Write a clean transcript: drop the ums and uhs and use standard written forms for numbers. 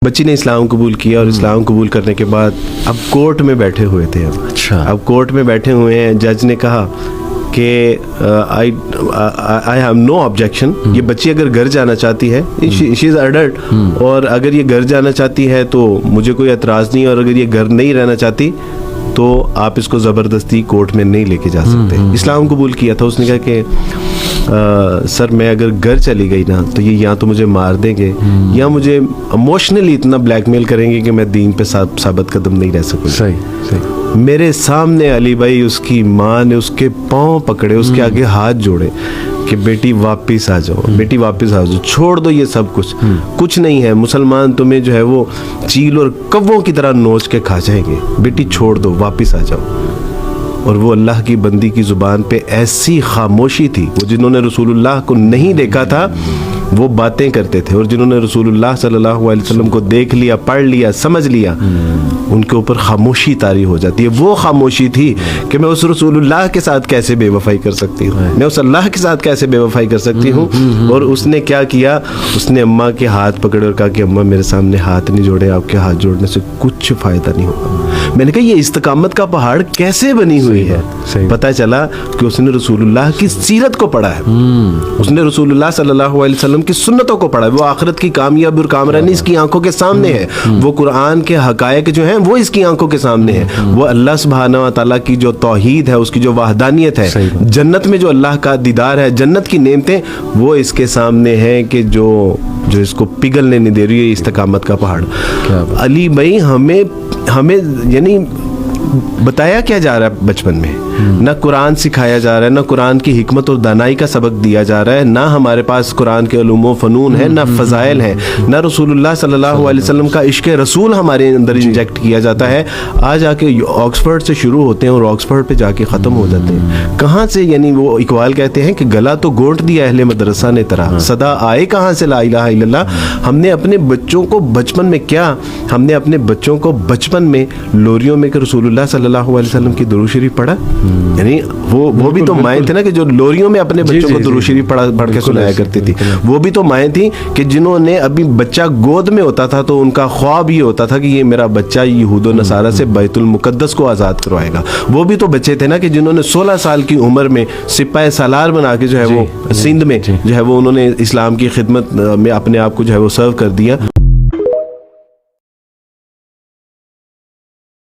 بچی نے اسلام قبول کیا اور اسلام قبول کرنے کے بعد اب کورٹ میں بیٹھے ہوئے تھے. اچھا, اب کورٹ میں بیٹھے ہوئے ہیں. جج نے کہا کہ آئی ہیو نو آبجیکشن, یہ بچی اگر گھر جانا چاہتی ہے, شی از ایڈلٹ, اور اگر یہ گھر جانا چاہتی ہے تو مجھے کوئی اعتراض نہیں, اور اگر یہ گھر نہیں رہنا چاہتی تو آپ اس کو زبردستی کورٹ میں نہیں لے کے جا سکتے. اسلام قبول کیا تھا. اس نے کہا کہ سر میں اگر گھر چلی گئی نا تو یہ یا تو مجھے مار دیں گے یا مجھے ایموشنلی اتنا بلیک میل کریں گے کہ میں دین پہ ثابت قدم نہیں رہ سکوں. صحیح. میرے سامنے علی بھائی اس کی ماں نے اس کے پاؤں پکڑے, اس کے آگے ہاتھ جوڑے کہ بیٹی واپس آ جاؤ, بیٹی واپس آ جاؤ, چھوڑ دو یہ سب کچھ نہیں ہے, مسلمان تمہیں جو ہے وہ چیل اور کووں کی طرح نوچ کے کھا جائیں گے, بیٹی چھوڑ دو, واپس آ جاؤ. اور وہ اللہ کی بندی کی زبان پہ ایسی خاموشی تھی, وہ جنہوں نے رسول اللہ کو نہیں دیکھا تھا وہ باتیں کرتے تھے, اور جنہوں نے رسول اللہ صلی اللہ علیہ وسلم کو دیکھ لیا, پڑھ لیا, سمجھ لیا, ان کے اوپر خاموشی طاری ہو جاتی ہے. وہ خاموشی تھی کہ میں اس رسول اللہ کے ساتھ کیسے بے وفائی کر سکتی ہوں, میں اس اللہ کے ساتھ کیسے بے وفائی کر سکتی ہوں. اور اس نے کیا کیا, اس نے اماں کے ہاتھ پکڑے اور کہا کہ اماں میرے سامنے ہاتھ نہیں جوڑے, آپ کے ہاتھ جوڑنے سے کچھ فائدہ نہیں ہوگا. میں نے کہا یہ استقامت کا پہاڑ کیسے بنی ہوئی ہے. پتہ چلا کہ اس نے رسول اللہ کی سیرت کو پڑھا ہے, اس نے رسول اللہ صلی اللہ علیہ وسلم کی سنتوں کو پڑھا ہے. وہ آخرت کی کامیابی اور کامرانی اس کی آنکھوں کے سامنے ہے, وہ قرآن کے حقائق جو ہیں وہ اس کی آنکھوں کے سامنے ہے, وہ اللہ سبحانہ و تعالیٰ کی جو توحید ہے, اس کی جو وحدانیت ہے, جنت میں جو اللہ کا دیدار ہے, جنت کی نعمتیں وہ اس کے سامنے ہیں کہ جو اس کو پگھلنے نہیں دے رہی ہے استقامت کا پہاڑ. علی بھائی ہمیں یعنی بتایا کیا جا رہا ہے بچپن میں, نہ قرآن سکھایا جا رہا ہے, نہ قرآن کی حکمت اور دانائی کا سبق دیا جا رہا ہے, نہ ہمارے پاس قرآن کے علوم و فنون ہیں, نہ فضائل ہیں, نہ رسول اللہ صلی اللہ علیہ وسلم کا عشق رسول ہمارے اندر انجیکٹ کیا جاتا ہے. آج آ کے آکسفورڈ سے شروع ہوتے ہیں اور آکسفورڈ پہ جا کے ختم ہو جاتے ہیں. کہاں سے, یعنی وہ اقبال کہتے ہیں کہ گلا تو گونٹ دیا اہل مدرسہ نے طرح, صدا آئے کہاں سے لا الہ الا اللہ. ہم نے اپنے بچوں کو بچپن میں کیا, ہم نے اپنے بچوں کو بچپن میں لوریوں میں کہ رسول اللہ صلی اللہ علیہ وسلم کی درود شریف پڑھا, یعنی وہ بھی تو مائیں تھے نا کہ جو لوریوں میں اپنے بچوں کو درود شریف پڑھ کے سنایا کرتی تھی. وہ بھی تو مائیں تھیں کہ جنہوں نے ابھی بچہ گود میں ہوتا تھا تو ان کا خواب یہ ہوتا تھا کہ یہ میرا بچہ یہود و نصارہ سے بیت المقدس کو آزاد کروائے گا. وہ بھی تو بچے تھے نا کہ جنہوں نے 16 سال کی عمر میں سپاہ سالار بنا کے جو ہے وہ سندھ میں جو ہے وہ انہوں نے اسلام کی خدمت میں اپنے آپ کو جو ہے وہ سرو کر دیا.